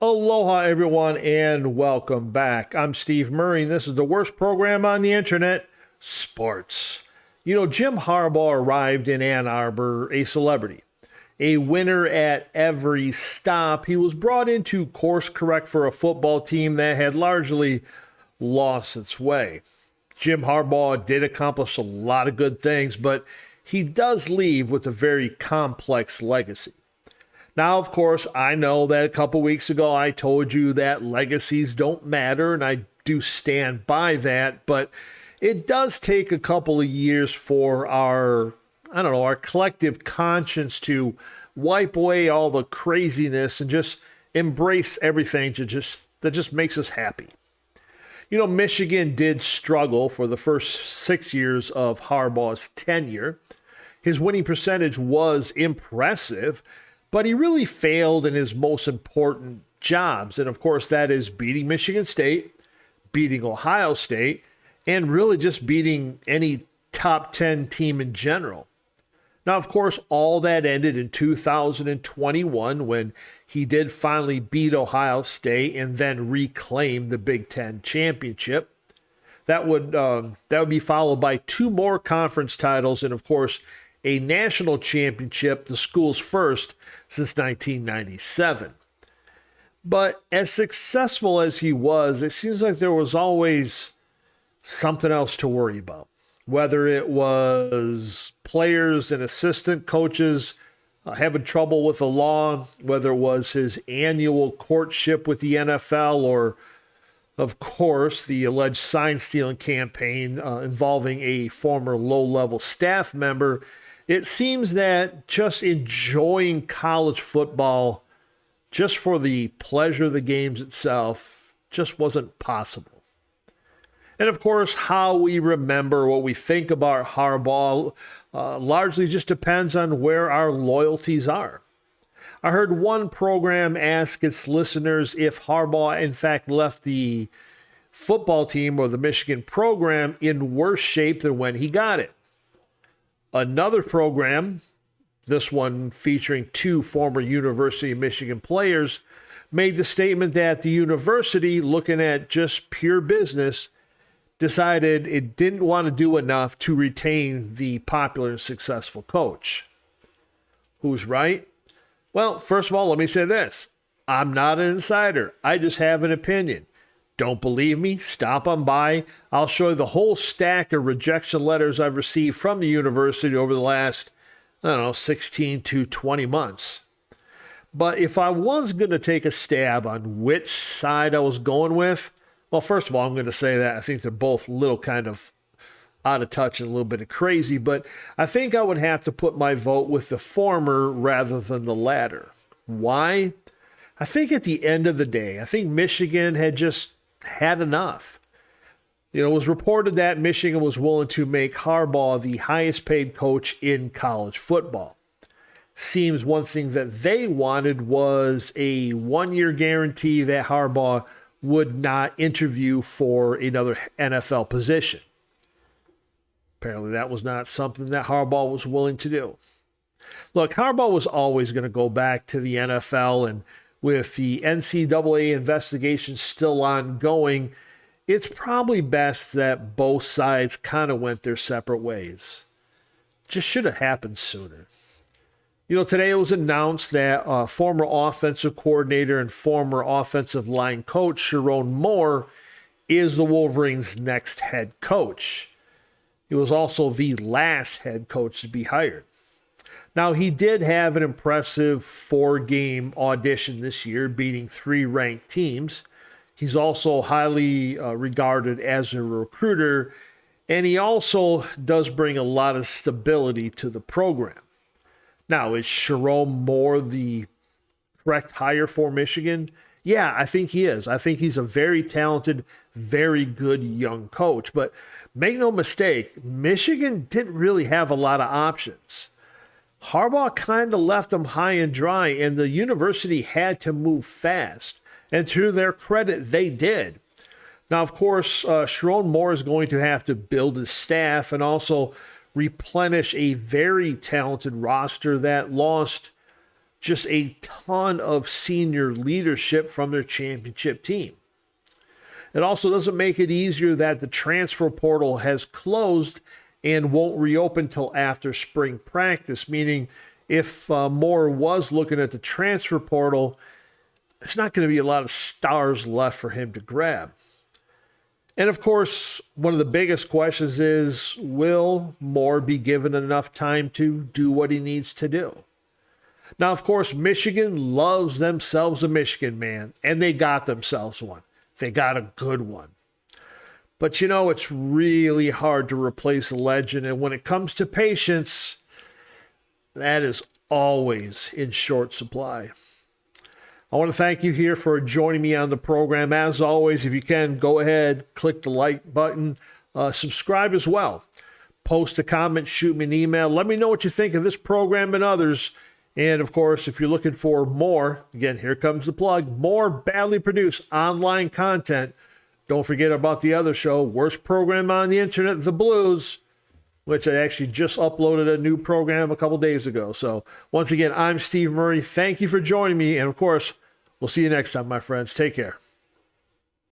Aloha, everyone, and welcome back. I'm Steve Murray, and this is the worst program on the internet, sports. Jim Harbaugh arrived in Ann Arbor a celebrity, a winner at every stop. He was brought in to course correct for a football team that had largely lost its way. Jim Harbaugh did accomplish a lot of good things, but he does leave with a very complex legacy. Now, of course, I know that a couple weeks ago I told you that legacies don't matter, and I do stand by that, but it does take a couple of years for our collective conscience to wipe away all the craziness and just embrace everything that just makes us happy. Michigan did struggle for the first 6 years of Harbaugh's tenure. His winning percentage was impressive, but he really failed in his most important jobs. And of course, that is beating Michigan State, beating Ohio State, and really just beating any top 10 team in general. Now, of course, all that ended in 2021 when he did finally beat Ohio State and then reclaim the Big Ten championship. That would be followed by two more conference titles and, of course, a national championship, the school's first since 1997. But as successful as he was, it seems like there was always something else to worry about. Whether it was players and assistant coaches having trouble with the law, whether it was his annual courtship with the NFL, or, of course, the alleged sign stealing campaign involving a former low-level staff member, it seems that just enjoying college football just for the pleasure of the games itself just wasn't possible. And of course, how we remember what we think about Harbaugh largely just depends on where our loyalties are. I heard one program ask its listeners if Harbaugh in fact left the football team or the Michigan program in worse shape than when he got it. Another program, this one featuring two former University of Michigan players, made the statement that the university, looking at just pure business, decided it didn't want to do enough to retain the popular and successful coach. Who's right? Well, first of all, let me say this. I'm not an insider. I just have an opinion. Don't believe me? Stop on by. I'll show you the whole stack of rejection letters I've received from the university over the last, 16 to 20 months. But if I was going to take a stab on which side I was going with, well, first of all, I'm going to say that I think they're both a little kind of out of touch and a little bit of crazy, but I think I would have to put my vote with the former rather than the latter. Why? I think at the end of the day, I think Michigan had just had enough. It was reported that Michigan was willing to make Harbaugh the highest paid coach in college football. Seems one thing that they wanted was a 1-year guarantee that Harbaugh would not interview for another NFL position. Apparently that was not something that Harbaugh was willing to do. Look, Harbaugh was always going to go back to the NFL, and with the NCAA investigation still ongoing, it's probably best that both sides kind of went their separate ways. Just should have happened sooner. Today it was announced that former offensive coordinator and former offensive line coach Sharon Moore is the Wolverines' next head coach. He was also the last head coach to be hired. Now, he did have an impressive 4-game audition this year, beating 3 ranked teams. He's also highly regarded as a recruiter, and he also does bring a lot of stability to the program. Now, is Sharon Moore the correct hire for Michigan? Yeah, I think he is. I think he's a very talented, very good young coach. But make no mistake, Michigan didn't really have a lot of options. Harbaugh kind of left them high and dry, and the university had to move fast. And to their credit, they did. Now, of course, Sharon Moore is going to have to build his staff and also replenish a very talented roster that lost just a ton of senior leadership from their championship team. It also doesn't make it easier that the transfer portal has closed and won't reopen till after spring practice, meaning if Moore was looking at the transfer portal, there's not going to be a lot of stars left for him to grab. And of course, one of the biggest questions is, will Moore be given enough time to do what he needs to do? Now, of course, Michigan loves themselves a Michigan man, and they got themselves one. They got a good one. But it's really hard to replace a legend. And when it comes to patience, that is always in short supply. I want to thank you here for joining me on the program. As always, if you can, go ahead, click the like button, subscribe as well. Post a comment, shoot me an email. Let me know what you think of this program and others. And of course, if you're looking for more, again, here comes the plug, more badly produced online content. Don't forget about the other show, Worst Program on the Internet, The Blues, which I actually just uploaded a new program a couple days ago. So once again, I'm Steve Murray. Thank you for joining me. And of course, we'll see you next time, my friends. Take care.